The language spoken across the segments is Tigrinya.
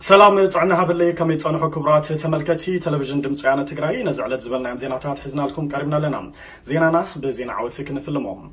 سلام طعنا هبلي كم يتصنحوا كبرات تملكتي تلفزيون دمصيانة تግራይ نزعلت زبلنا زيناتات حزنا لكم قربنا لنا زينانا بزينة عوتك نفلمهم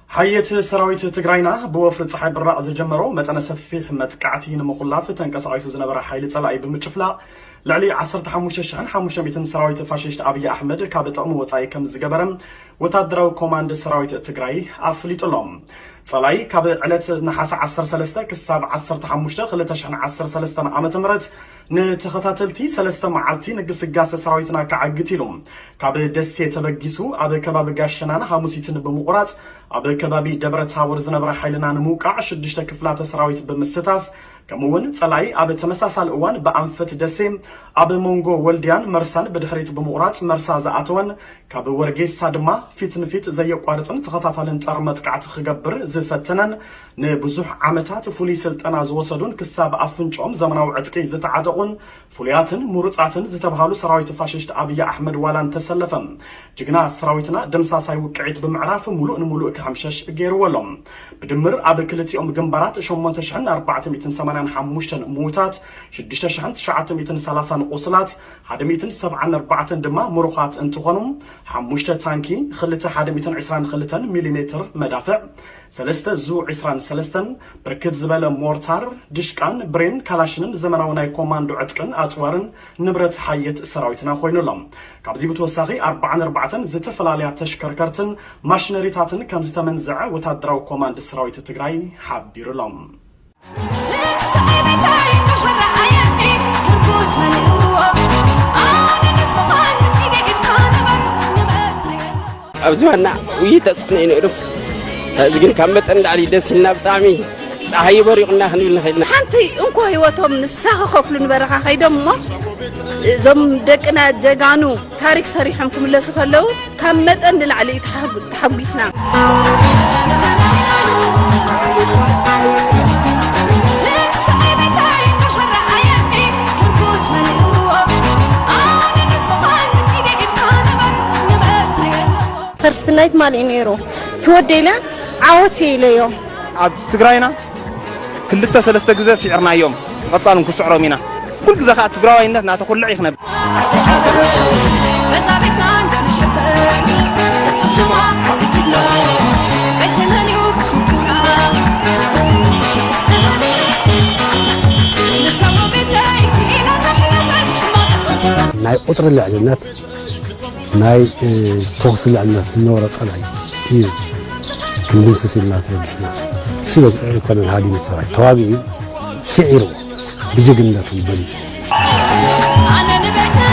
حيت سراويت تግራይና بوفر صحي براء زجمرو متأنا سفيح متقعتي نمخلاف تنقصعيسو زنبرا حيل صلاعي بمجفلا لعلي 15,500 سراويت فاشيست أبي أحمد كاب طقم وصاي كم زجبرم وتدرو كوماند سراويت تግራይ أفليطلهم صلاي كاب علت نحاس 13 كساب 15 عامة مرت نتخطاتلتي 3 معالتي نقسقاس سراويتنا كعقتيلهم كاب دسي تبقيسو أبي كباب قاشنان هاموسيتن بمقرات أبي كبابي دبرتها ورزنبرا حيلنا نموقع شدشتا كفلات سراويت بمستاف كمون صلاي أبي تمساسال أوان بأنفت دسيم أبي مونغو ولديان مرسان بدحريت بمقرات مرسا زعاتوان كاب ورقيس سادما فيت زي قوارتن تخطاتالن ترمت كعت خقبر زفتنن نبزوح عمتات فولي سلطنا زوصدون كساب أفنجهم زمناو عدقي زتعادقون فولياتن مرصاتن زتبهالو سراويت فاشيست أبي أحمد والان تسلفن جقنا سراويتنا دمساساي وقعيت بمعراف ملوء كحمشش غيرولهم بدمر أبي كلتيهم جنبرات 8,485 موتات 6,930 قصلات 174 دما مروخات انتخونهم 5 تانكي 120 مليمتر مدافع 3 زو 23 بركت زبالة مورتار دشكان برين كالاشنن زمناوناي كوماندو عتقن اصوارن نبرت حيت سراويتنا خوينولم كابزي بتوساغي 44 زتفلاليا تشكركرتن ماشينريتاتن كم زتمنزع وتادراو كوماند سراويت تግራይ حبيرلم أبزوانا ويتسقنين إرب لكن كمت أن علي دسنا بطعمي صحي بريقنا خنول خيدنا حنتي انكو هيوتهم نساخ خفلن برخا خيدم ما زم دقنا جغانو تاريخ صريحكم الله سفلو كمت أن علي تحبسنا فرست نايت مال إنيرو تودينا عوتي ليو عبد تግራይና كلتا 3 ግዜ سعرنا يوم قطانم كسعرو مينا كل ግዜ خا تግራዋይነት ናተ ኩልዕ ይخنب ناي قطر العجلات ناي توصل العجلات النورة صلاي إيه كندم سلسلنا تردسنا شو يكون الهادي متصرع توابي سعره بجقناتهم بليز أنا نبتي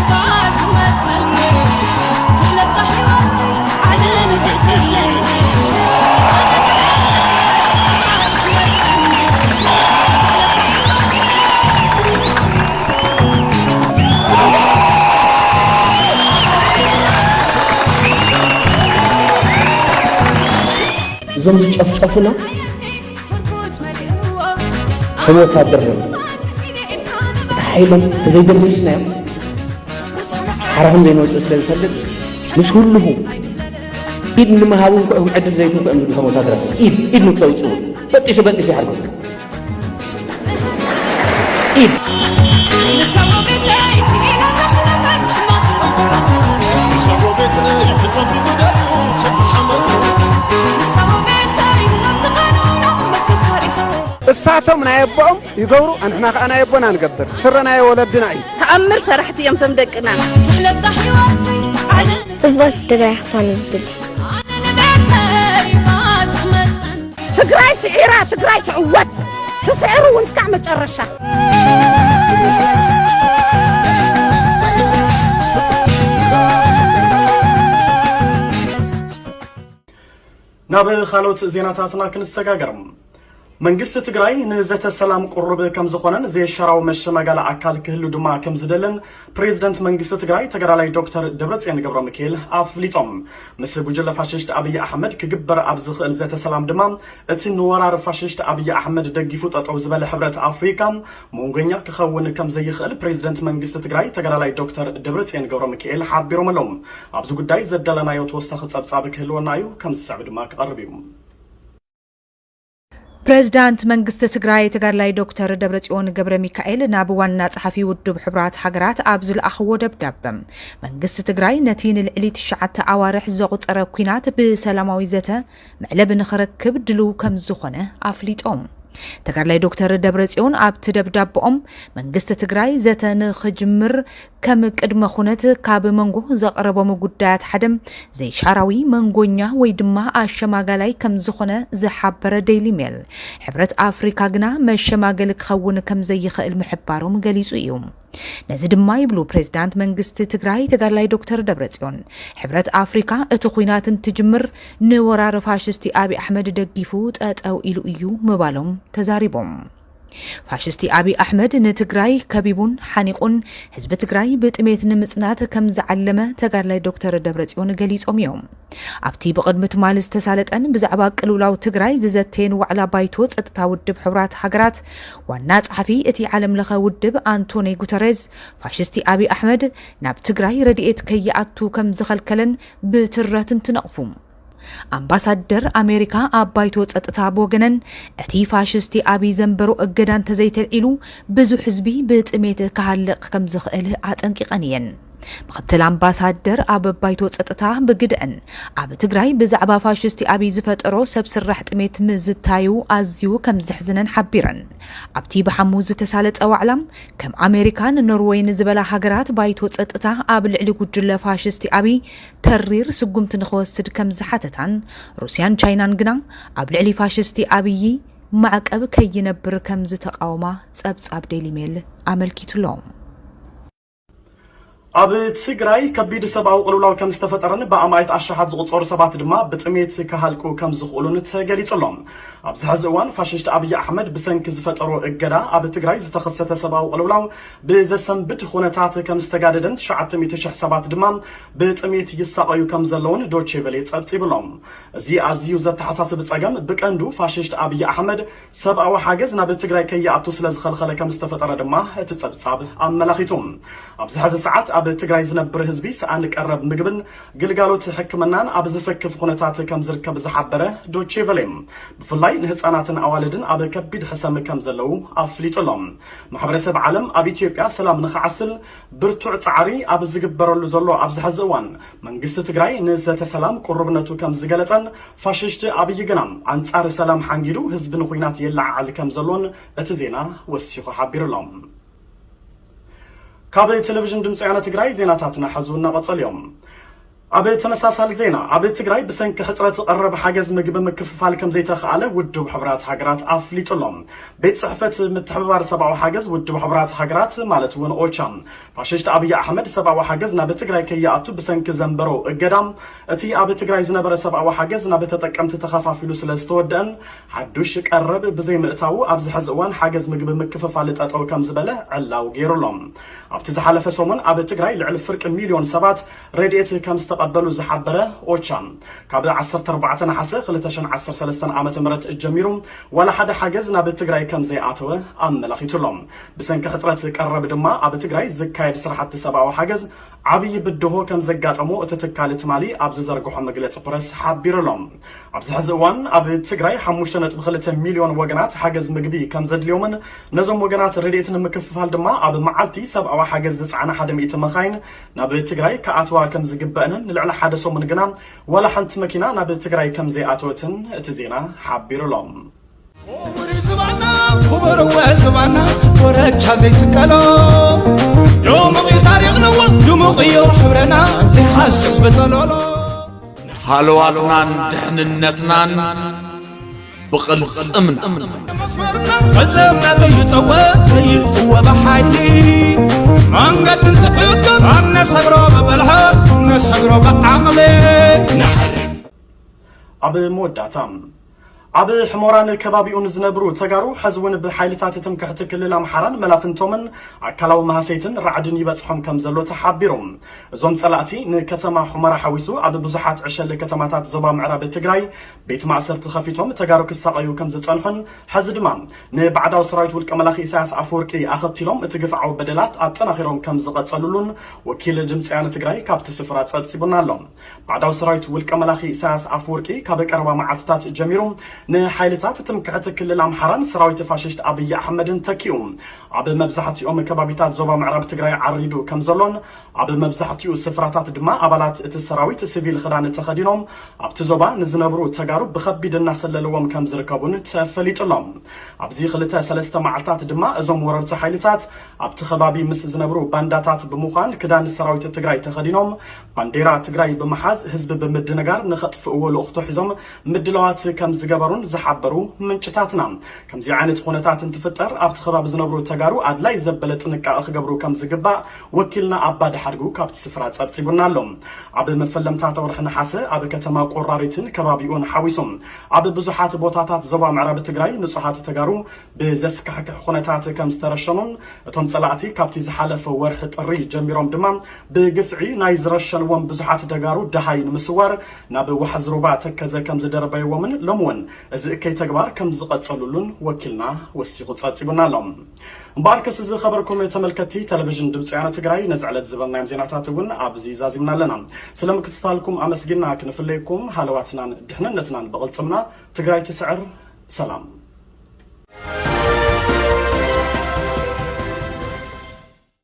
بعزمة تلف صحيواتي أنا نبتي زم تشفشفنا هو تادر تحيلهم زي درسنا حرهم زي نوص اسبل فلك مش كله إيد لما هاون كأهم عدل زيتون كأهم بيفهموا تادر إيد متلوثوا بتش حرب إيد الساعتهم نايبهم يقولوا أنا يبونا نقدر سرنا يا ولدنا أي تأمر سرحتي يوم تمدقنا تحلب صحيواتي صبت تግራይ خطاني زدل تግራይ سعيرة تግራይ تعوت تسعروا ونسكع متقرشة نابي خالوت زيناتاتنا كنسقاقرم መንግስት ትግራይ ንዘተ ሰላም ቁርብ ከም ዝኾነን ዘየሸራው መሸማጋላ አካል ክህሉ ድማ ከም ዝደለን ፕሬዝዳንት መንግስት ትግራይ ተገራላይ ዶክተር ደብረጽዮን ገብረ ሚካኤል አፍሊጦም ምስ ጉጅለ ፋሽስት አብይ አሕመድ ክግበር ኣብ ዝኽእል ዘተ ሰላም ድማ እቲ ንወራር ፋሽስት አብይ አሕመድ ደጊፉ ጠጠው ዝበለ ሕብረት አፍሪካ ሞንጎኛ ክኸውን ከም ዘይኽእል ፕሬዝዳንት መንግስት ትግራይ ተገራላይ ዶክተር ደብረጽዮን ገብረ ሚካኤል ሓቢሮም ኣለዎም ኣብዚ ጉዳይ ዘደለናዮ ተወሳኺ ጸብጻብ ክህልወና እዩ ከም ዝስዕብ ድማ ክቐርብ እዩ ፕሬዝዳንት መንግስት ትግራይ ተጋርላይ ዶክተር ደብረጽዮን ገብረ ሚካኤል ናብ ዋና ጸሓፊ ውድብ ሕብራት ሃገራት ኣብ ዝለኣኽዎ ደብዳበ መንግስት ትግራይ ነቲ ንልዕሊ 9 ኣዋርሕ ዘቑፀረ ኩናት ብሰላማዊ ዘተ መዕለብ ንኽረክብ ድልው ከም ዝኾነ ኣፍሊጦም ተጋርላይ ዶክተር ደብረጽዮን ኣብቲ ደብዳቦኦም መንግስት ትግራይ ዘተ ንኽጅምር ከም ቅድመ ኩነት ካብ መንጎ ዘቕረቦም ጉዳያት ሓደም ዘይሻራዊ መንጎኛ ወይ ድማ ኣሸማጋላይ ከም ዝኾነ ዝሓበረ ዴይሊ ሜል ሕብረት ኣፍሪካ ግና መሸማገል ክኸውን ከም ዘይኽእል ምሕባሮም ገሊጹ እዩ ነዚ ድማ ይብሉ ፕሬዝዳንት መንግስት ትግራይ ተጋርላይ ዶክተር ደብረጽዮን ሕብረት ኣፍሪካ እቲ ኩናትን ትጅምር ንወራር ፋሽስቲ አቢ ኣሕመድ ደጊፉ ጠጠው ኢሉ እዩ ምባሎም ተዛሪቦም ፋሽስቲ አቢ ኣሕመድ ንትግራይ ከቢቡን ሓኒቁን ህዝቢ ትግራይ ብጥሜት ንምጽናት ከም ዝዓለመ ተጋርላይ ዶክተር ደብረጽዮን ገሊጾም እዮም ኣብቲ ብቅድሚ ትማል ዝተሳለጠን ብዛዕባ ቅልውላው ትግራይ ዝዘተየን ዋዕላ ባይቶ ጸጥታ ውድብ ሕብራት ሃገራት ዋና ጸሓፊ እቲ ዓለም ለኸ ውድብ አንቶኒ ጉተሬዝ ፋሽስቲ አቢ ኣሕመድ ናብ ትግራይ ረድኤት ከይኣቱ ከም ዝኸልከለን ብትረትን ትነቕፉ አምባሳደር አሜሪካ አባይቶ ጸጥታ ቦገነን እቲ ፋሽስቲ አቢ ዘንበሮ እገዳን ተዘይተልዒሉ ብዙ ህዝቢ ብጥሜት ከሃልቕ ከም ዝኽእል አጠንቂቐን እየን ምክትል አምባሳደር ኣብ ባይቶ ጸጥታ ብግድአን ኣብ ትግራይ ብዛዕባ ፋሽስቲ አቢ ዝፈጠሮ ሰብ ስራሕ ጥሜት ምዝታዩ ኣዝዩ ከም ዝሕዝነን ሓቢረን ኣብቲ ብሓሙ ዝተሳለጠ ዋዕላም ከም ኣሜሪካን ኖርዌይን ዝበላ ሃገራት ባይቶ ጸጥታ ኣብ ልዕሊ ጉጅለ ፋሽስቲ አቢ ተሪር ስጉምቲ ንኽወስድ ከም ዝሓተታን ሩስያን ቻይናን ግና ኣብ ልዕሊ ፋሽስቲ አብይ ማዕቀብ ከይነብር ከም ዝተቃወማ ጸብጻብ ዴይሊ ሜል ኣመልኪቱሎም ኣብ ትግራይ ከቢድ ሰብኣዊ ቅልውላው ከም ዝተፈጠረን ብኣማይት ኣሸሓት ዝቁፀሩ ሰባት ድማ ብጥሜት ክሃልቁ ከም ዝኽእሉን ተገሊጹሎም ኣብዚ ሕዚ እዋን ፋሽስት አብይ ኣሕመድ ብሰንኪ ዝፈጠሮ እገዳ ኣብ ትግራይ ዝተኸሰተ ሰብኣዊ ቅልውላው ብዘሰንብድ ኩነታት ከም ዝተጋደደን 900,000 ሰባት ድማ ብጥሜት ይሳቀዩ ከም ዘለውን ዶቼ ቬለ ጸብጺብሎም እዚ ኣዝዩ ዘተሓሳስብ ጸገም ብቀንዱ ፋሽስት አብይ ኣሕመድ ሰብኣዊ ሓገዝ ናብ ትግራይ ከይኣቱ ስለ ዝኸልኸለ ከም ዝተፈጠረ ድማ እቲ ጸብጻብ ኣመላኺቱ ኣብዚ ሕዚ ሰዓት ኣብ ትግራይ ዝነብር ህዝቢ ሰኣን ቀረብ ምግብን ግልጋሎት ሕክምናን ኣብ ዝሰክፍ ኩነታት ከም ዝርከብ ዝሓበረ ዶቼ ቬለ ብፍላይ ንህፃናትን ኣዋልድን ኣብ ከቢድ ሕሰም ከም ዘለው ኣፍሊጦሎም ማሕበረሰብ ዓለም ኣብ ኢትዮጵያ ሰላም ንኽዓስል ብርቱዕ ጻዕሪ ኣብ ዝግበረሉ ዘሎ ኣብዚ ሕዚ እዋን መንግስቲ ትግራይ ንዘተ ሰላም ቁርብነቱ ከም ዝገለጸን ፋሽስት አብይ ግና አንጻር ሰላም ሓንጊዱ ህዝቢ ንኹናት የላዓል ከም ዘሎን እቲ ዜና ወሲኹ ሓቢሩሎም ካብ ቴሌቪዥን ድምፂ ወያነ ትግራይ ዜናታትና ሓዙና ቀጸልዮም ኣብ ተመሳሳሊ ዜና ኣብ ትግራይ ብሰንኪ ሕፅረት ቀረብ ሓገዝ ምግቢ ምክፍፋል ከም ዘይተኸኣለ ውድብ ሕብራት ሃገራት ኣፍሊጦሎም ቤት ጽሕፈት ምትሕብባር ሰብኣዊ ሓገዝ ውድብ ሕብራት ሃገራት ማለት እውን ኦቻ ፋሽስት አብይ ኣሕመድ ሰብኣዊ ሓገዝ ናብ ትግራይ ከይኣቱ ብሰንኪ ዘንበሮ እገዳም እቲ ኣብ ትግራይ ዝነበረ ሰብኣዊ ሓገዝ ናብ ተጠቀምቲ ተኸፋፊሉ ስለ ዝተወደአን ሓዱሽ ቀረብ ብዘይ ምእታው ኣብዚ ሕዚ እዋን ሓገዝ ምግቢ ምክፍፋል ጠጠው ከም ዝበለ ዕላው ገይሩሎም ኣብቲ ዝሓለፈ ሰሙን ኣብ ትግራይ ልዕሊ ፍርቂ ሚልዮን ሰባት ረድኤት ከም ቀበሉ ዝሓበረ ኦቻ ካብ 14 ናሓሰ 2013 ዓመተ ምህረት ጀሚሩ ወላ ሓደ ሓገዝ ናብ ትግራይ ከም ዘይኣተወ ኣመላኺቱሎም ብሰንኪ ሕፅረት ቀረብ ድማ ኣብ ትግራይ ዝካየድ ስራሕቲ ሰብኣዊ ሓገዝ ዓብይ ብድሆ ከም ዘጋጠሙ እቲ ትካል ትማሊ ኣብ ዝዘርግሖ መግለፂ ፕረስ ሓቢሩሎም ኣብዚ ሕዚ እዋን ኣብ ትግራይ 5.2 ሚልዮን ወገናት ሓገዝ ምግቢ ከም ዘድልዮምን ነዞም ወገናት ረድኤት ንምክፍፋል ድማ ኣብ መዓልቲ ሰብኣዊ ሓገዝ ዝፃዕና 100 መኻይን ናብ ትግራይ ከኣትዋ ከም ዝግበአንን ልዕሊ ሓደ ሰሙን ግና ወላ ሓንቲ መኪና ናብ ትግራይ ከም ዘይኣተወትን እቲ ዜና ሓቢሩሎም ዝባና ወረቻ ዘይስቀሎ ድሙቕ ታሪኽ ነወት ድሙቕ እዩ ሕብረና ዘይሓስብ ዝበጸለሎ ሃልዋትናን ድሕንነትናን ብቕልጽምና ቅልጽምና ዘይጥወ ብሓይሊ መንገድ እንትሕግር ኣነሰግሮ ብብልሃት ነሰግሮ ብዓቕሊ ኣብ መወዳእታ ኣብ ሕሞራን ከባቢኡን ዝነብሩ ተጋሩ ሕዝውን ብሓይልታት ትምክሕቲ ክልል ኣምሓራን መላፍንቶምን ኣካላዊ መሃሰይትን ራዕድን ይበጽሖም ከም ዘሎ ተሓቢሮም እዞም ጸላእቲ ንከተማ ሕሞራ ሓዊሱ ኣብ ብዙሓት ዕሸለ ከተማታት ዞባ ምዕራብ ትግራይ ቤት ማእሰርቲ ከፊቶም ተጋሩ ክሳቀዩ ከም ዝጸንሑን ሕዚ ድማ ንባዕዳዊ ሰራዊት ውልቀ መላኺ ኢሳያስ ኣፈወርቂ ኣኸቲሎም እቲ ግፍዓዊ በደላት ኣጠናኺሮም ከም ዝቐጸሉሉን ወኪል ድምፂ ወያነ ትግራይ ካብቲ ስፍራ ጸብጺቡና ኣሎ ባዕዳዊ ሰራዊት ውልቀ መላኺ ኢሳያስ ኣፈወርቂ ካብ ቀረባ መዓልትታት ጀሚሩ ንሓይልታት ትምክሕቲ ክልል ኣምሓራን ሰራዊት ፋሽስት አብይ አሕመድን ተኪኡ ኣብ መብዛሕትኦም ከባቢታት ዞባ ምዕራብ ትግራይ ዓሪዱ ከም ዘሎን ኣብ መብዛሕትኡ ስፍራታት ድማ ኣባላት እቲ ሰራዊት ሲቪል ክዳን ተኸዲኖም ኣብቲ ዞባ ንዝነብሩ ተጋሩ ብከቢድ እናሰለልዎም ከም ዝርከቡን ተፈሊጡሎም ኣብዚ 2-3 መዓልታት ድማ እዞም ወረርቲ ሓይልታት ኣብቲ ከባቢ ምስ ዝነብሩ ባንዳታት ብምዃን ክዳን ሰራዊት ትግራይ ተኸዲኖም ባንዴራ ትግራይ ብምሓዝ ህዝቢ ብምድንጋር ንኸጥፍእዎ ልእኽቶ ሒዞም ምድለዋት ከም ዝገበሩን ዝሓበሩ ምንጭታትና ከምዚ ዓይነት ኩነታት እንትፍጠር ኣብቲ ከባቢ ዝነብሩ ተጋሩ ኣድላይ ዘበለ ጥንቃቐ ክገብሩ ከም ዝግባእ ወኪልና ኣባዲ ሓድጉ ካብቲ ስፍራ ጸብጺቡና ኣሎ ኣብ መፈለምታት ወርሒ ነሓሰ ኣብ ከተማ ቆራሪትን ከባቢኡን ሓዊሶም ኣብ ብዙሓት ቦታታት ዞባ ምዕራብ ትግራይ ንጹሓት ተጋሩ ብዘስካሕክሕ ኩነታት ከም ዝተረሸኑን እቶም ጸላእቲ ካብቲ ዝሓለፈ ወርሒ ጥሪ ጀሚሮም ድማ ብግፍዒ ናይ ዝረሸንዎም ብዙሓት ተጋሩ ደሃይ ንምስዋር ናብ ዋሕዚ ሩባ ተከዘ ከም ዝደረበይዎምን ሎምውን እዚ እከይ ተግባር ከም ዝቐጸሉሉን ወኪልና ወሲኹ ጸብጺቡና ኣሎ እምበር ከስ እዚ ኸበርኩም ተመልከቲ ቴሌቪዥን ድምፂ ወያነ ትግራይ ነዝዕለት ዝበልናዮም ዜናታት እውን ኣብዚ ዛዚምና ኣለና ስለምክትታልኩም ኣመስጊና ክንፍለይኩም ሃለዋትናን ድሕንነትናን በቕልጽምና ትግራይ ትስዕር ሰላም